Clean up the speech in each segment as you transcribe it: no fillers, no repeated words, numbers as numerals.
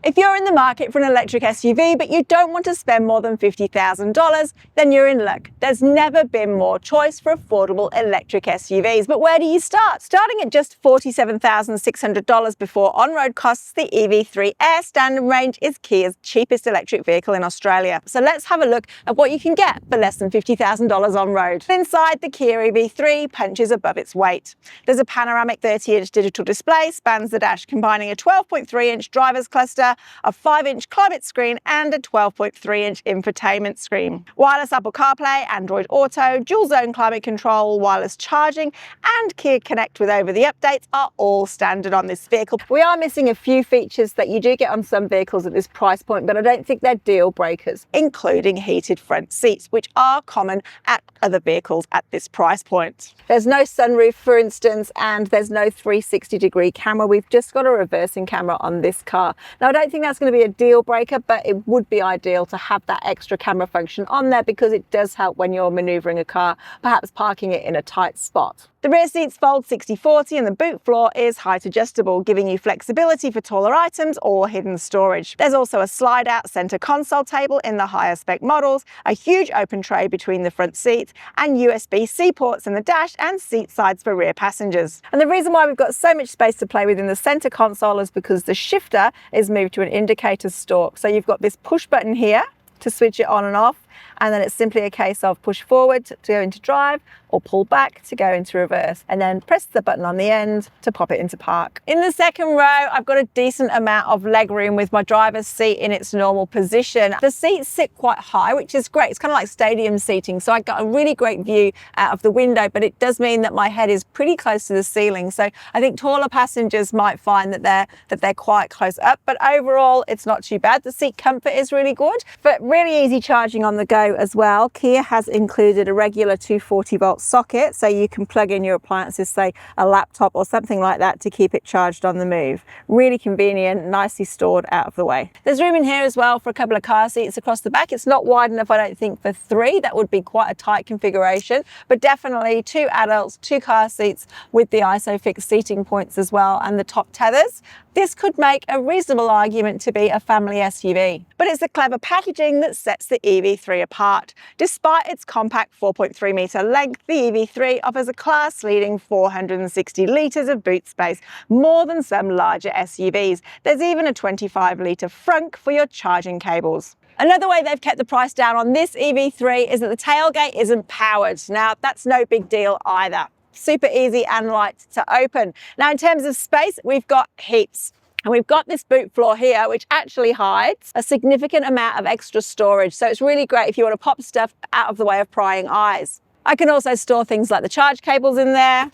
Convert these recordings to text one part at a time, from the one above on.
If you're in the market for an electric SUV but you don't want to spend more than $50,000, then you're in luck. There's never been more choice for affordable electric SUVs. But where do you start? Starting at just $47,600 before on-road costs, the EV3 Air standard range is Kia's cheapest electric vehicle in Australia. So let's have a look at what you can get for less than $50,000 on-road. Inside, the Kia EV3 punches above its weight. There's a panoramic 30-inch digital display spans the dash, combining a 12.3-inch driver's cluster, a 5-inch climate screen and a 12.3-inch infotainment screen. Wireless Apple CarPlay, Android Auto, dual zone climate control, wireless charging and Kia Connect with over-the updates are all standard on this vehicle. We are missing a few features that you do get on some vehicles at this price point, but I don't think they're deal breakers, including heated front seats, which are common at other vehicles at this price point. There's no sunroof, for instance, and there's no 360-degree camera. We've just got a reversing camera on this car. Now, I don't think that's going to be a deal breaker, but it would be ideal to have that extra camera function on there because it does help when you're maneuvering a car, perhaps parking it in a tight spot. The rear seats fold 60/40 and the boot floor is height adjustable, giving you flexibility for taller items or hidden storage. There's also a slide out center console table in the higher spec models, a huge open tray between the front seats and USB-C ports in the dash and seat sides for rear passengers. And the reason why we've got so much space to play with in the center console is because the shifter is moved to an indicator stalk. So you've got this push button here to switch it on and off, and then it's simply a case of push forward to go into drive or pull back to go into reverse, and then press the button on the end to pop it into park. In the second row, I've got a decent amount of leg room with my driver's seat in its normal position. The seats sit quite high, which is great. It's kind of like stadium seating, so I got a really great view out of the window, but it does mean that my head is pretty close to the ceiling. So I think taller passengers might find that they're quite close up, but overall it's not too bad. The seat comfort is really good, but really easy charging on the go as well. Kia has included a regular 240-volt socket, so you can plug in your appliances, say a laptop or something like that, to keep it charged on the move. Really convenient, nicely stored out of the way. There's room in here as well for a couple of car seats across the back. It's not wide enough, I don't think, for 3. That would be quite a tight configuration, but definitely 2 adults, 2 car seats with the ISOFIX seating points as well and the top tethers. This could make a reasonable argument to be a family SUV. But it's the clever packaging that sets the EV3 apart. Despite its compact 4.3 metre length, the EV3 offers a class-leading 460 litres of boot space, more than some larger SUVs. There's even a 25-litre frunk for your charging cables. Another way they've kept the price down on this EV3 is that the tailgate isn't powered. Now, that's no big deal either. Super easy and light to open. Now, in terms of space, we've got heaps. And we've got this boot floor here, which actually hides a significant amount of extra storage. So it's really great if you want to pop stuff out of the way of prying eyes. I can also store things like the charge cables in there,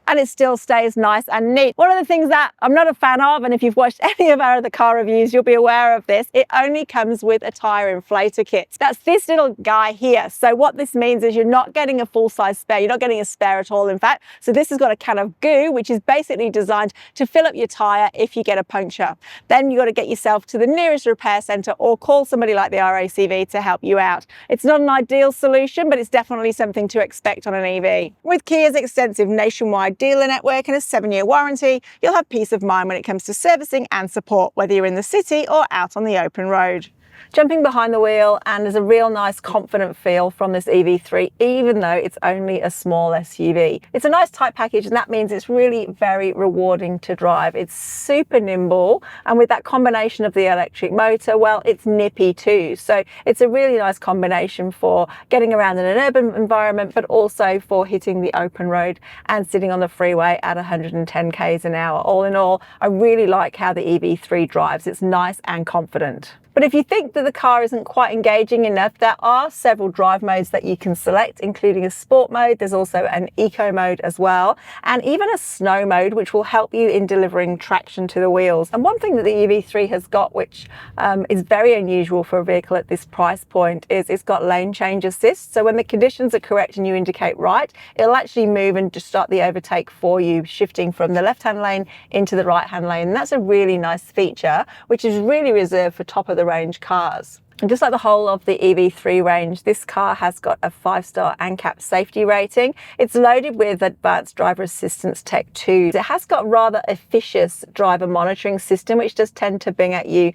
and it still stays nice and neat. One of the things that I'm not a fan of, and if you've watched any of our other car reviews, you'll be aware of this, it only comes with a tyre inflator kit. That's this little guy here. So what this means is you're not getting a full-size spare. You're not getting a spare at all, in fact. So this has got a can of goo, which is basically designed to fill up your tyre if you get a puncture. Then you've got to get yourself to the nearest repair centre or call somebody like the RACV to help you out. It's not an ideal solution, but it's definitely something to expect on an EV. With Kia's extensive nationwide dealer network and a 7-year warranty, you'll have peace of mind when it comes to servicing and support, whether you're in the city or out on the open road. Jumping behind the wheel, and there's a real nice confident feel from this EV3, even though it's only a small SUV. It's a nice tight package, and that means it's really very rewarding to drive. It's super nimble, and with that combination of the electric motor, well, it's nippy too. So it's a really nice combination for getting around in an urban environment, but also for hitting the open road and sitting on the freeway at 110 k's an hour. All in all, I really like how the EV3 drives. It's nice and confident. But if you think that the car isn't quite engaging enough, there are several drive modes that you can select, including a sport mode. There's also an eco mode as well, and even a snow mode, which will help you in delivering traction to the wheels. And one thing that the EV3 has got, which is very unusual for a vehicle at this price point, is it's got lane change assist. So when the conditions are correct and you indicate right, it'll actually move and just start the overtake for you, shifting from the left-hand lane into the right-hand lane. And that's a really nice feature, which is really reserved for top of the range cars. And just like the whole of the EV3 range, this car has got a 5-star ANCAP safety rating. It's loaded with advanced driver assistance tech too. It has got rather efficient driver monitoring system, which does tend to bing at you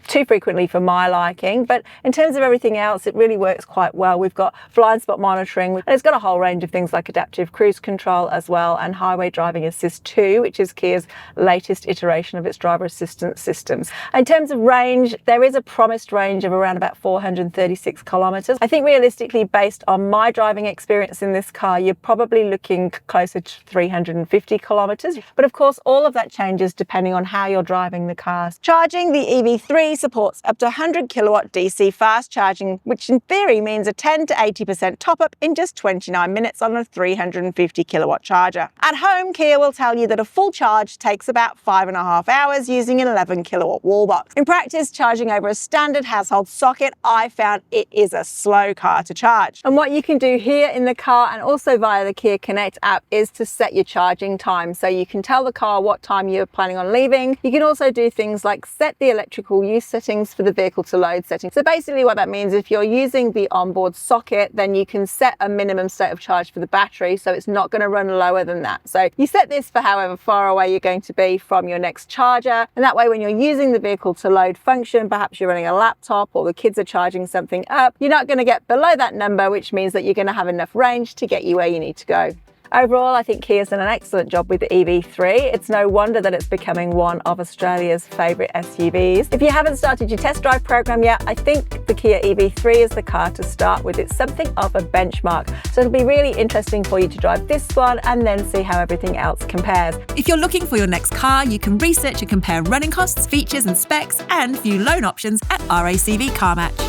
too frequently for my liking, but in terms of everything else, it really works quite well. We've got blind spot monitoring, and it's got a whole range of things like adaptive cruise control as well, and highway driving assist 2, which is Kia's latest iteration of its driver assistance systems. In terms of range, there is a promised range of around about 436 kilometers. I think realistically, based on my driving experience in this car, you're probably looking closer to 350 kilometers. But of course, all of that changes depending on how you're driving the car. Charging, the EV3 supports up to 100 kilowatt DC fast charging, which in theory means a 10 to 80% top up in just 29 minutes on a 350 kilowatt charger. At home, Kia will tell you that a full charge takes about 5.5 hours using an 11 kilowatt wall box. In practice, charging over a standard household socket, I found it is a slow car to charge. And what you can do here in the car and also via the Kia Connect app is to set your charging time. So you can tell the car what time you're planning on leaving. You can also do things like set the electrical use settings for the vehicle to load settings. So basically what that means, if you're using the onboard socket, then you can set a minimum state of charge for the battery, so it's not going to run lower than that. So you set this for however far away you're going to be from your next charger, and that way when you're using the vehicle to load function, perhaps you're running a laptop or the kids are charging something up, you're not going to get below that number, which means that you're going to have enough range to get you where you need to go. Overall, I think Kia's done an excellent job with the EV3. It's no wonder that it's becoming one of Australia's favourite SUVs. If you haven't started your test drive program yet, I think the Kia EV3 is the car to start with. It's something of a benchmark. So it'll be really interesting for you to drive this one and then see how everything else compares. If you're looking for your next car, you can research and compare running costs, features and specs, and view loan options at RACV CarMatch.